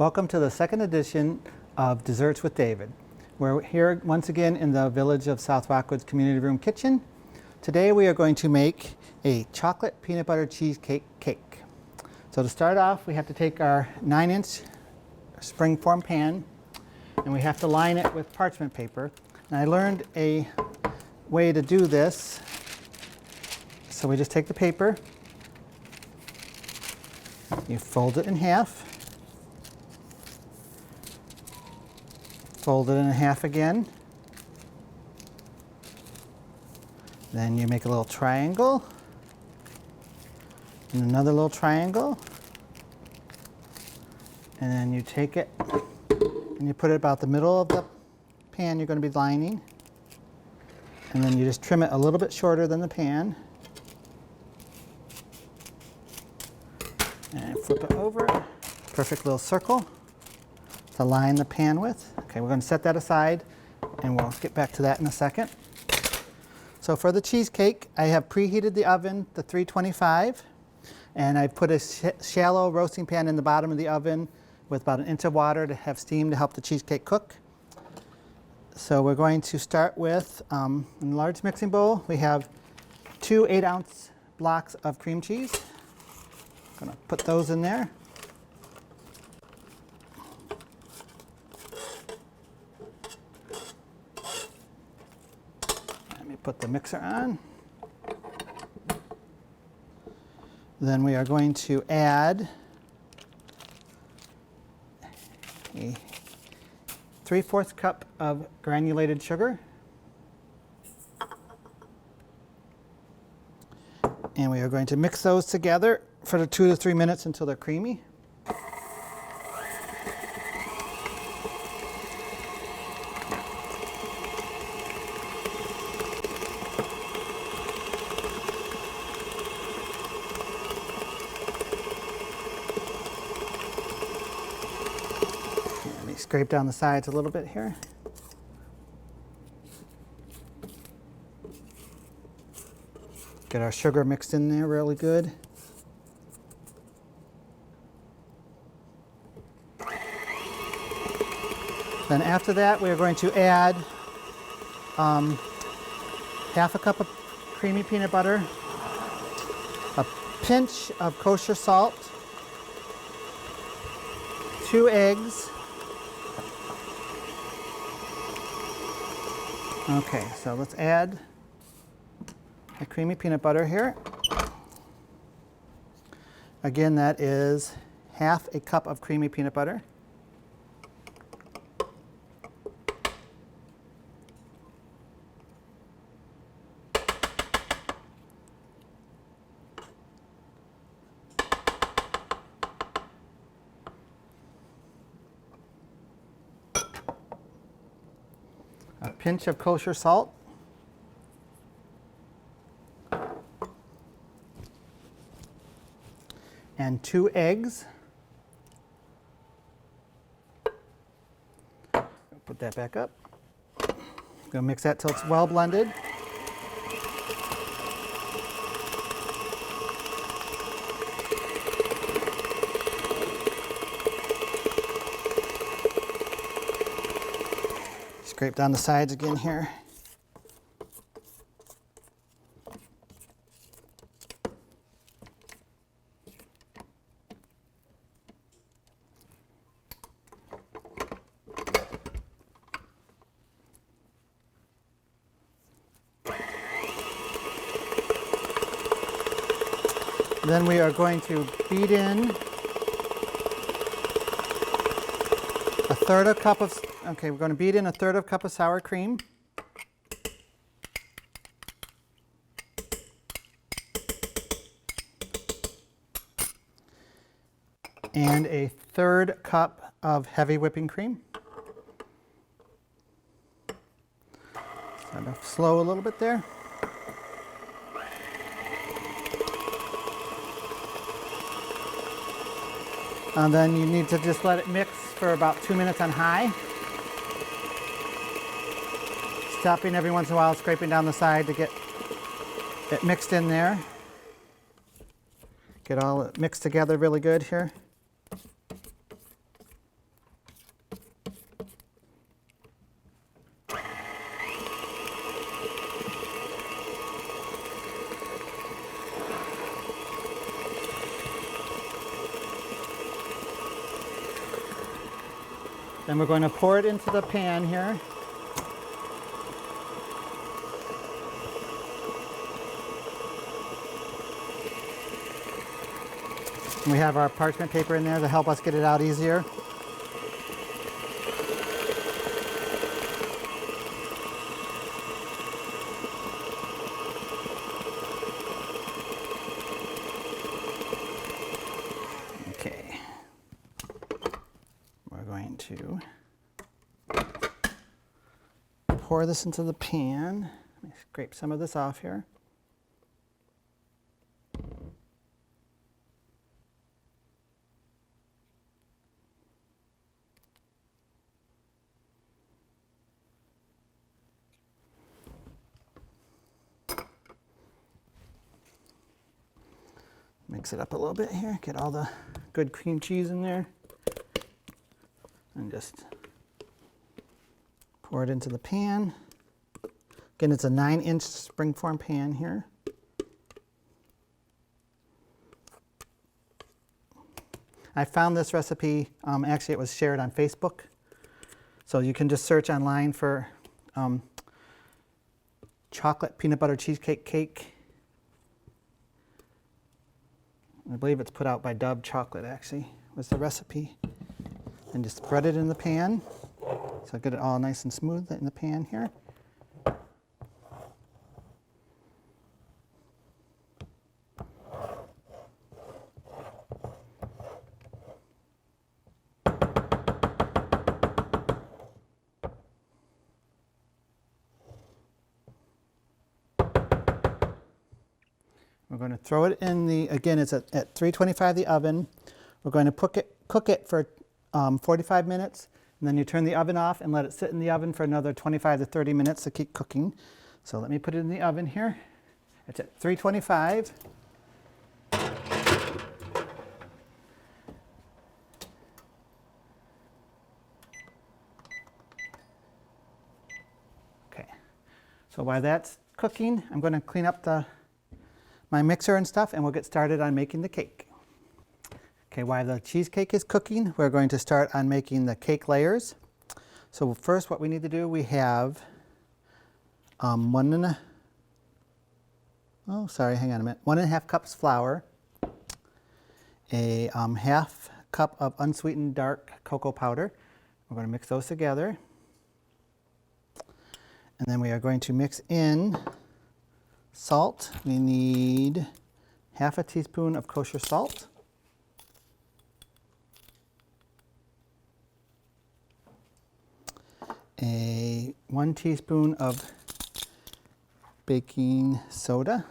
Welcome to the second edition of Desserts with David. We're here once again in the Village of South Rockwood's Community Room Kitchen. Today we are going to make a chocolate peanut butter cheesecake cake. So to start off, we have to take our 9-inch springform pan and we have to line it with parchment paper. And I learned a way to do this. So we just take the paper, you fold it in half, fold it in half again, then you make a little triangle, and another little triangle, and then you take it and you put it about the middle of the pan you're going to be lining, and then you just trim it a little bit shorter than the pan, and flip it over, perfect little circle to line the pan with. Okay, we're going to set that aside and we'll get back to that in a second. So for the cheesecake, I have preheated the oven to 325, and I put a shallow roasting pan in the bottom of the oven with about 1 inch of water to have steam to help the cheesecake cook. So we're going to start with, in a large mixing bowl, we have 2 8-ounce blocks of cream cheese. I'm going to put those in there. Put the mixer on. Then we are going to add a 3/4 cup of granulated sugar. And we are going to mix those together for the 2 to 3 minutes until they're creamy. Scrape down the sides a little bit here. Get our sugar mixed in there really good. Then after that, we are going to add half a cup of creamy peanut butter, a pinch of kosher salt, 2 eggs. Okay, so let's add the creamy peanut butter here. Again, that is half a cup of creamy peanut butter. A pinch of kosher salt. And 2 eggs. Put that back up. Gonna mix that till it's well blended. Scrape down the sides again here. Then we are going to beat in a 1/3 cup of, okay, we're going to beat in a 1/3 cup of sour cream. And a 1/3 cup of heavy whipping cream. Start to slow a little bit there. And then you need to just let it mix for about 2 minutes on high. Stopping every once in a while, scraping down the side to get it mixed in there. Get all it mixed together really good here. Then we're going to pour it into the pan here. And we have our parchment paper in there to help us get it out easier. Okay. We're going to pour this into the pan. Let me scrape some of this off here. Mix it up a little bit here, get all the good cream cheese in there, and just pour it into the pan. Again, it's a 9-inch springform pan here. I found this recipe, actually it was shared on Facebook, so you can just search online for chocolate peanut butter cheesecake cake. I believe it's put out by Dove Chocolate, actually, was the recipe. And just spread it in the pan. So get it all nice and smooth in the pan here. We're going to throw it in the, again, it's at 325 the oven. We're going to cook it for 45 minutes, and then you turn the oven off and let it sit in the oven for another 25 to 30 minutes to keep cooking. So let me put it in the oven here. It's at 325. Okay, so while that's cooking, I'm going to clean up my mixer and stuff, and we'll get started on making the cake. Okay, while the cheesecake is cooking, we're going to start on making the cake layers. So first, what we need to do, we have 1.5 cups flour, a half cup of unsweetened dark cocoa powder. We're going to mix those together. And then we are going to mix in salt. We need half a teaspoon of kosher salt. A 1 teaspoon of baking soda.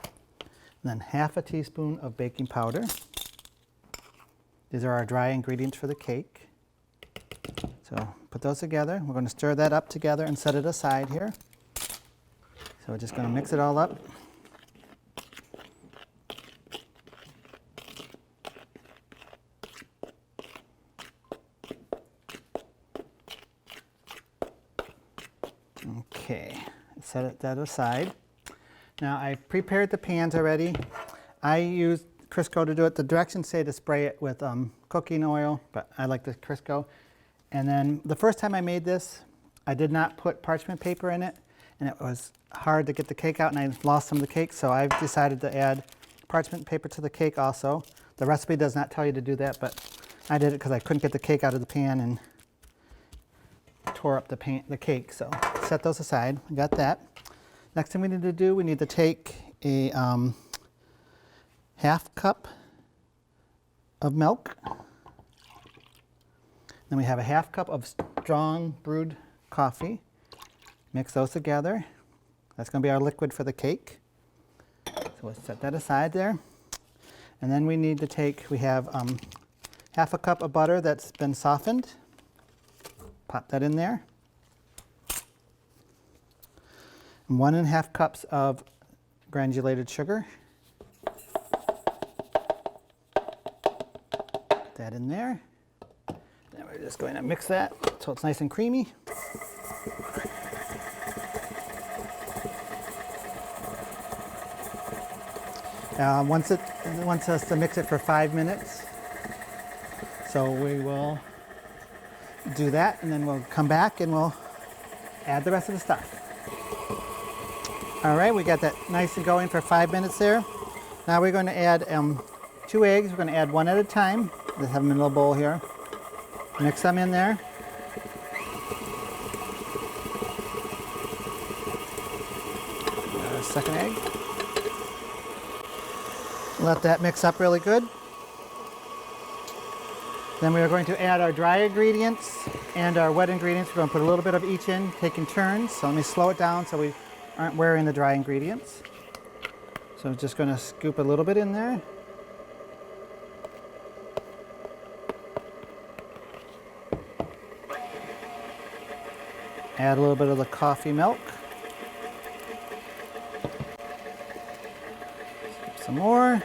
And then half a teaspoon of baking powder. These are our dry ingredients for the cake. So put those together. We're going to stir that up together and set it aside here. So we're just going to mix it all up. Okay, set that aside. Now I've prepared the pans already. I used Crisco to do it. The directions say to spray it with cooking oil, but I like the Crisco. And then the first time I made this, I did not put parchment paper in it, and it was hard to get the cake out, and I lost some of the cake, so I've decided to add parchment paper to the cake also. The recipe does not tell you to do that, but I did it because I couldn't get the cake out of the pan and tore up the cake. So set those aside. We got that. Next thing we need to do, we need to take a half cup of milk. Then we have a half cup of strong brewed coffee. Mix those together. That's going to be our liquid for the cake. So we'll set that aside there. And then we need to we have half a cup of butter that's been softened. Pop that in there. And 1.5 cups of granulated sugar. Put that in there. Then we're just going to mix that so it's nice and creamy. It wants us to mix it for 5 minutes. So we will do that, and then we'll come back and we'll add the rest of the stuff. All right, we got that nice and going for 5 minutes there. Now we're going to add 2 eggs. We're going to add one at a time. Just have them in a little bowl here. Mix them in there. Second egg. Let that mix up really good. Then we are going to add our dry ingredients and our wet ingredients. We're going to put a little bit of each in, taking turns. So let me slow it down so we aren't wearing the dry ingredients. So I'm just going to scoop a little bit in there. Add a little bit of the coffee milk. Some more.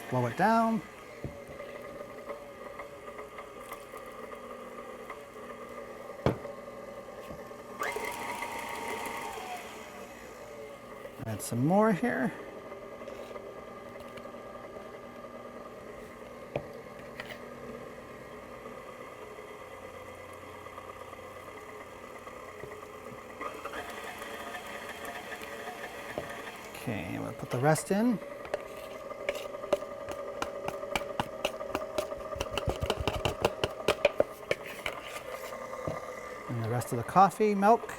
Slow it down. Add some more here. Okay, we'll put the rest in. And the rest of the coffee milk.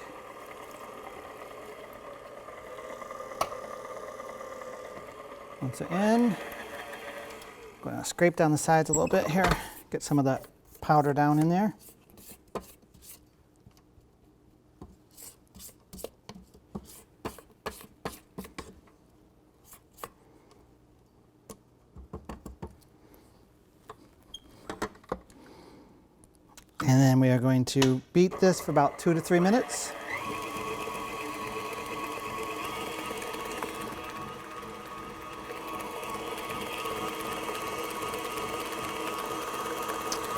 Once it's in, I'm going to scrape down the sides a little bit here, get some of that powder down in there. And then we are going to beat this for about 2 to 3 minutes.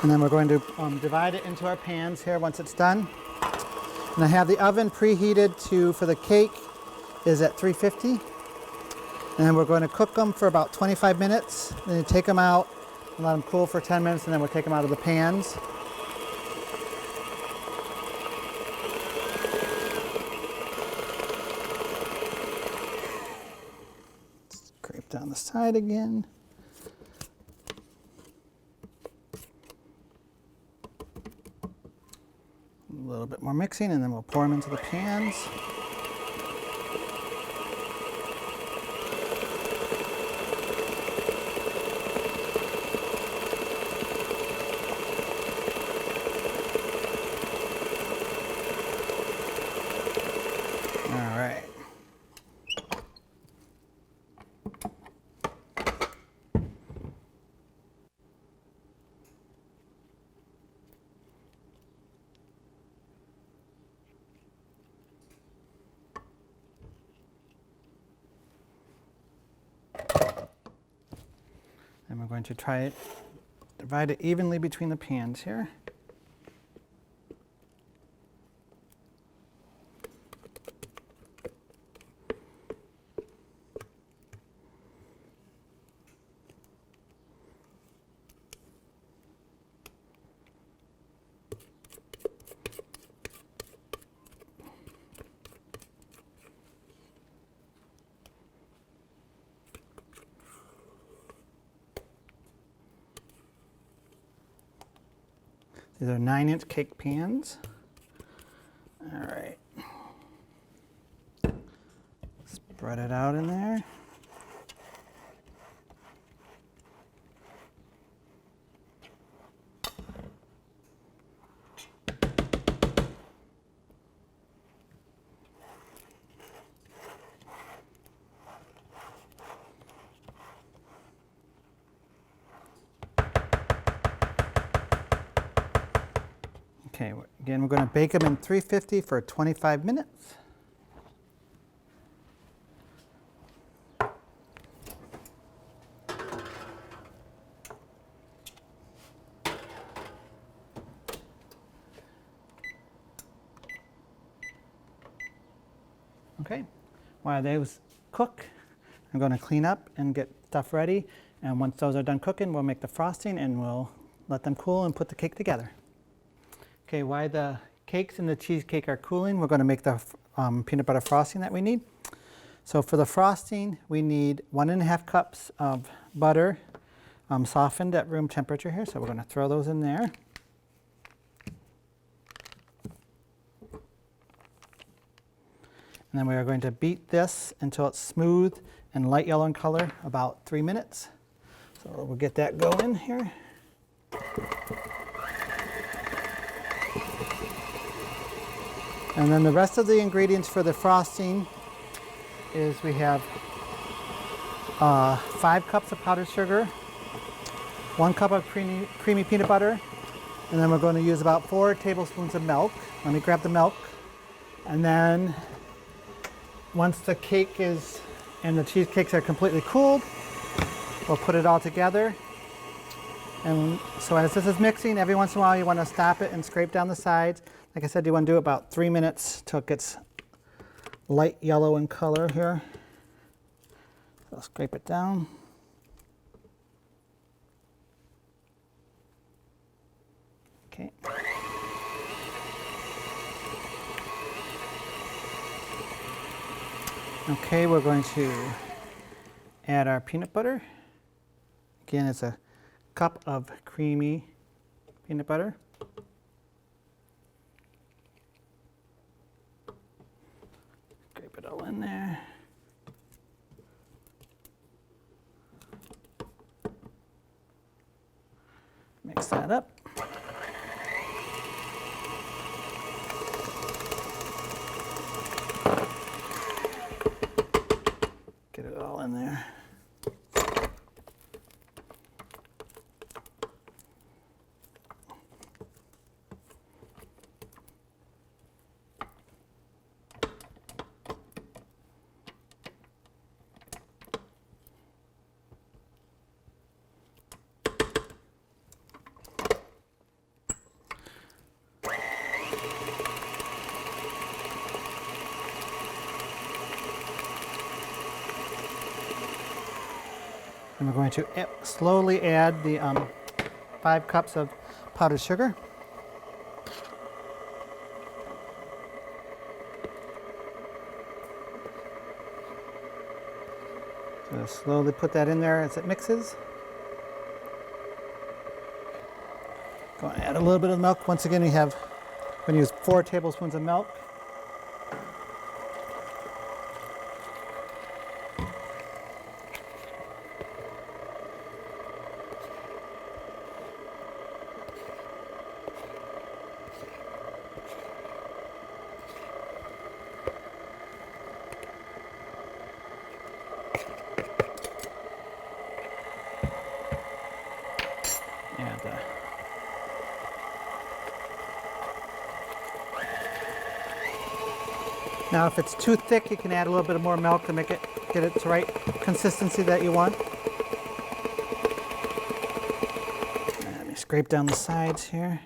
And then we're going to divide it into our pans here once it's done. And I have the oven preheated for the cake is at 350. And then we're going to cook them for about 25 minutes. Then you take them out and let them cool for 10 minutes, and then we'll take them out of the pans. Scrape down the side again. A little bit more mixing, and then we'll pour them into the pans. All right. And we're going to divide it evenly between the pans here. These are 9-inch cake pans. All right. Spread it out in there. Okay, again, we're going to bake them in 350 for 25 minutes. Okay, while those cook, I'm going to clean up and get stuff ready. And once those are done cooking, we'll make the frosting and we'll let them cool and put the cake together. Okay, while the cakes and the cheesecake are cooling, we're going to make the peanut butter frosting that we need. So for the frosting, we need 1.5 cups of butter, softened at room temperature here. So we're going to throw those in there. And then we are going to beat this until it's smooth and light yellow in color, about 3 minutes. So we'll get that going here. And then the rest of the ingredients for the frosting is we have 5 cups of powdered sugar, 1 cup of creamy peanut butter, and then we're going to use about 4 tablespoons of milk. Let me grab the milk. And then once the cake is and the cheesecakes are completely cooled, we'll put it all together. And so as this is mixing, every once in a while you want to stop it and scrape down the sides. Like I said, you want to do about 3 minutes till it gets light yellow in color here. So I'll scrape it down. Okay. Okay, we're going to add our peanut butter. Again, it's a cup of creamy peanut butter. Scrape it all in there. Mix that up. Get it all in there. And we're going to slowly add the 5 cups of powdered sugar. So slowly put that in there as it mixes. Going to add a little bit of milk. Once again, we're going to use 4 tablespoons of milk. Now if it's too thick, you can add a little bit more milk to get it to the right consistency that you want. Let me scrape down the sides here.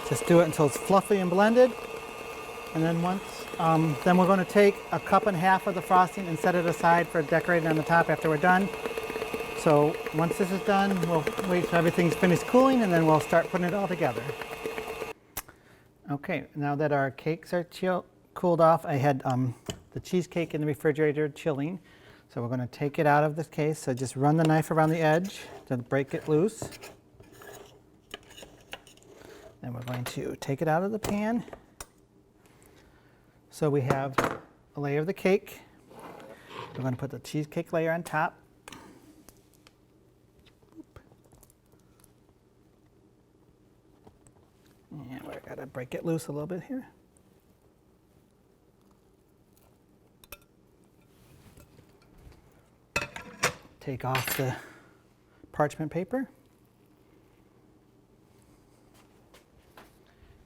Just do it until it's fluffy and blended. And then then we're going to take 1.5 cups of the frosting and set it aside for decorating on the top after we're done. So once this is done, we'll wait till everything's finished cooling and then we'll start putting it all together. Okay, now that our cakes are cooled off, I had the cheesecake in the refrigerator chilling. So we're going to take it out of this case. So just run the knife around the edge to break it loose. Then we're going to take it out of the pan. So we have a layer of the cake. We're going to put the cheesecake layer on top. And we're going to break it loose a little bit here. take off the parchment paper.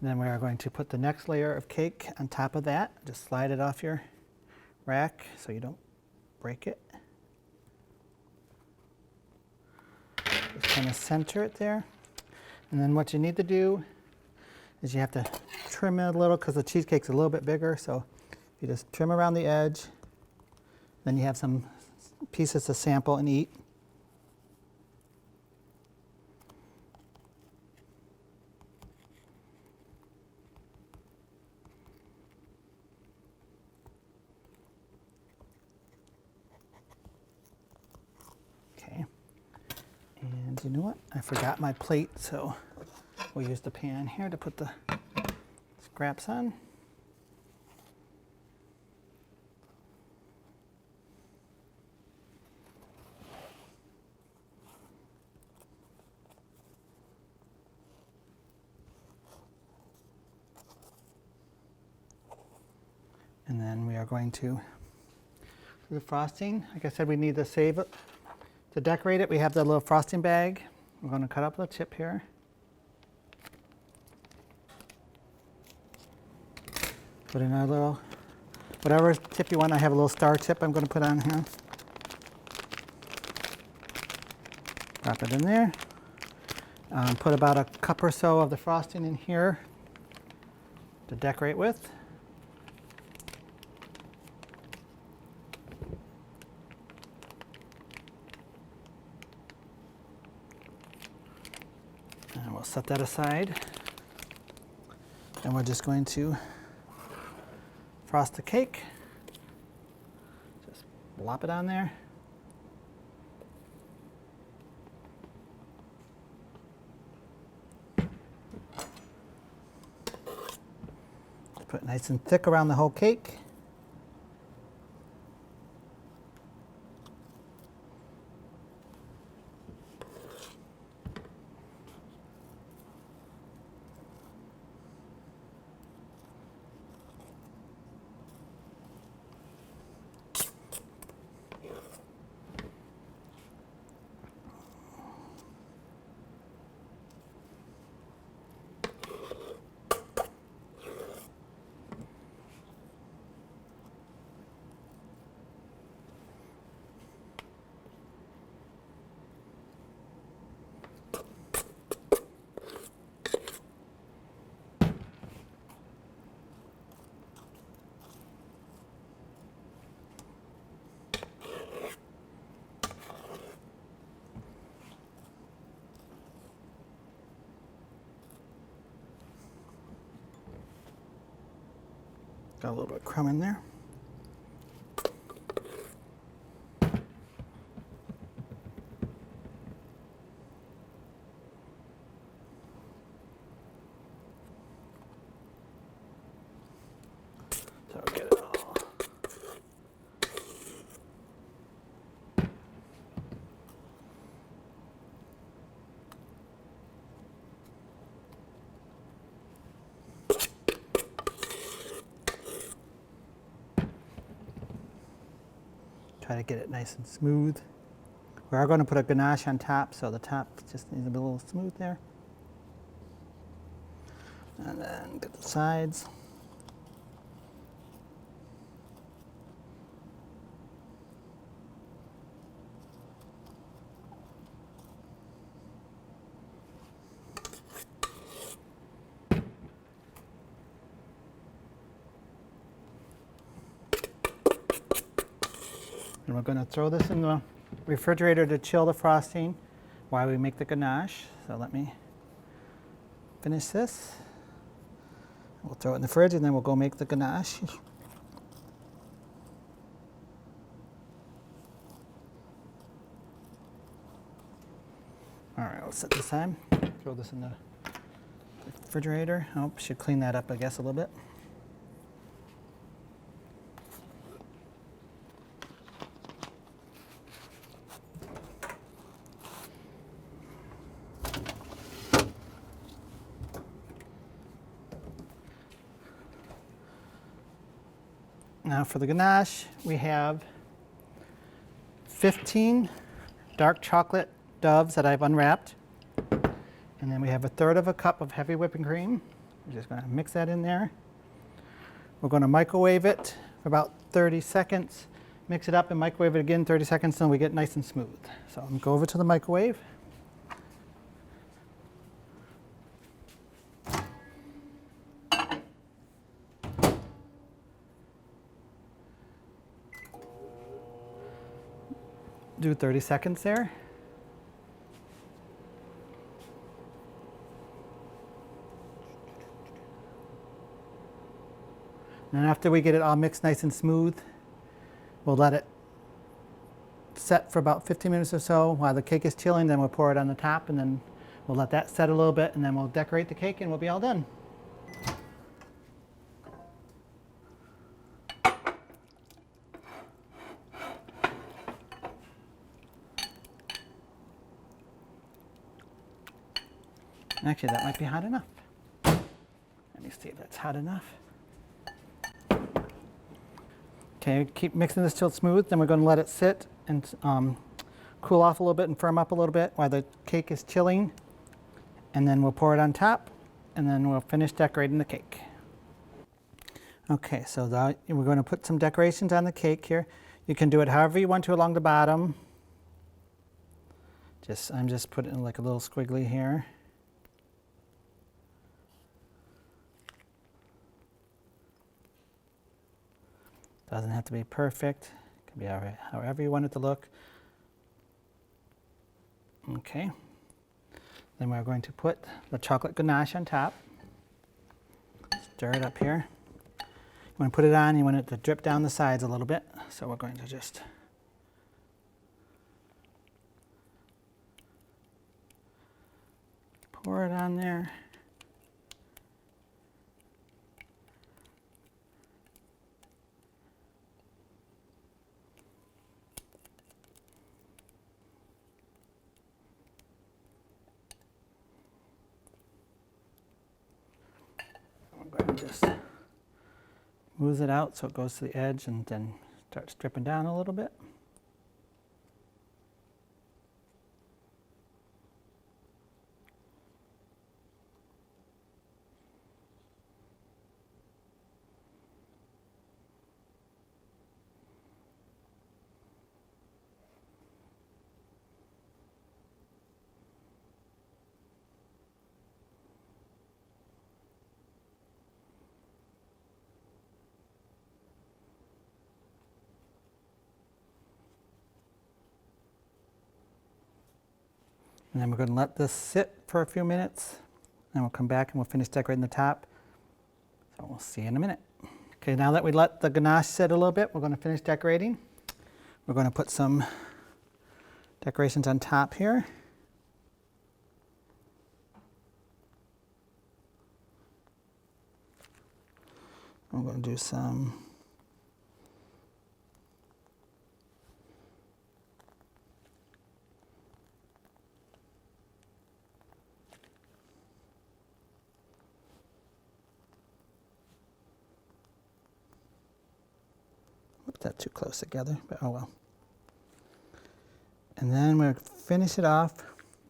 Then we are going to put the next layer of cake on top of that. Just slide it off your rack so you don't break it. Just kind of center it there. And then what you need to do is you have to trim it a little because the cheesecake's a little bit bigger. So you just trim around the edge. Then you have some pieces to sample and eat. Okay. And you know what? I forgot my plate, so we'll use the pan here to put the scraps on. And then we are going to do the frosting. Like I said, we need to save it. To decorate it, we have the little frosting bag. We're going to cut up the tip here. Put in our little, whatever tip you want. I have a little star tip I'm going to put on here. Drop it in there. Put about a cup or so of the frosting in here to decorate with. And we'll set that aside. And we're just going to frost the cake. Just plop it on there. Put it nice and thick around the whole cake. Got a little bit of crumb in there. So get it all. Try to get it nice and smooth. We are going to put a ganache on top, so the top just needs to be a little smooth there. And then get the sides. And we're going to throw this in the refrigerator to chill the frosting while we make the ganache. So let me finish this. We'll throw it in the fridge and then we'll go make the ganache. All right, we'll set this aside. Throw this in the refrigerator. Oh, should clean that up, I guess, a little bit. Now for the ganache, we have 15 dark chocolate doves that I've unwrapped. And then we have 1/3 of a cup of heavy whipping cream. We're just going to mix that in there. We're going to microwave it for about 30 seconds. Mix it up and microwave it again 30 seconds until we get nice and smooth. So I'm going to go over to the microwave. Do 30 seconds there. And after we get it all mixed nice and smooth, we'll let it set for about 15 minutes or so while the cake is chilling. Then we'll pour it on the top, and then we'll let that set a little bit, and then we'll decorate the cake and we'll be all done. Actually, that might be hot enough. Let me see if that's hot enough. Okay, keep mixing this till it's smooth. Then we're going to let it sit and cool off a little bit and firm up a little bit while the cake is chilling. And then we'll pour it on top, and then we'll finish decorating the cake. Okay, so we're going to put some decorations on the cake here. You can do it however you want to along the bottom. I'm just putting like a little squiggly here. Doesn't have to be perfect. It can be however you want it to look. Okay. Then we're going to put the chocolate ganache on top. Stir it up here. You want to put it on, you want it to drip down the sides a little bit. So we're going to just pour it on there. I'm going to just smooth it out so it goes to the edge and then starts dripping down a little bit. And then we're going to let this sit for a few minutes, and we'll come back and we'll finish decorating the top. So we'll see you in a minute. Okay, now that we let the ganache sit a little bit, we're going to finish decorating. We're going to put some decorations on top here. I'm going to do some that too close together, but oh well. And then we'll finish it off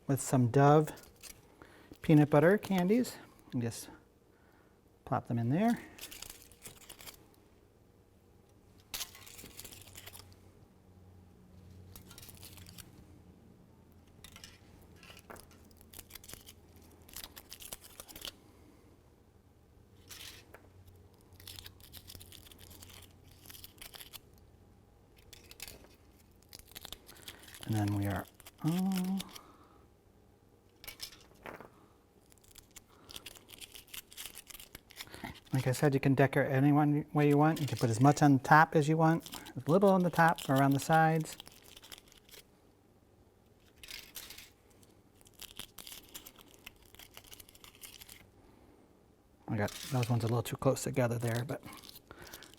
with some Dove peanut butter candies and just plop them in there. And then we are like I said, you can decorate any one way you want. You can put as much on the top as you want, a little on the top or around the sides. I got those ones a little too close together there, but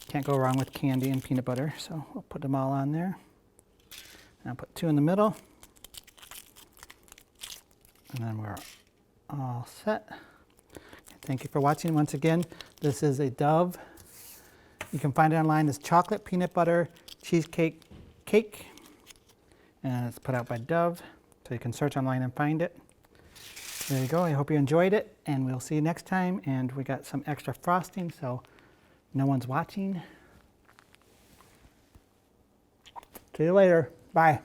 can't go wrong with candy and peanut butter, so we'll put them all on there. And I'll put 2 in the middle. And then we're all set. Thank you for watching once again. This is a Dove. You can find it online as chocolate peanut butter cheesecake cake. and it's put out by Dove, so you can search online and find it. There you go. I hope you enjoyed it, and we'll see you next time. And we got some extra frosting, so no one's watching. See you later. Bye.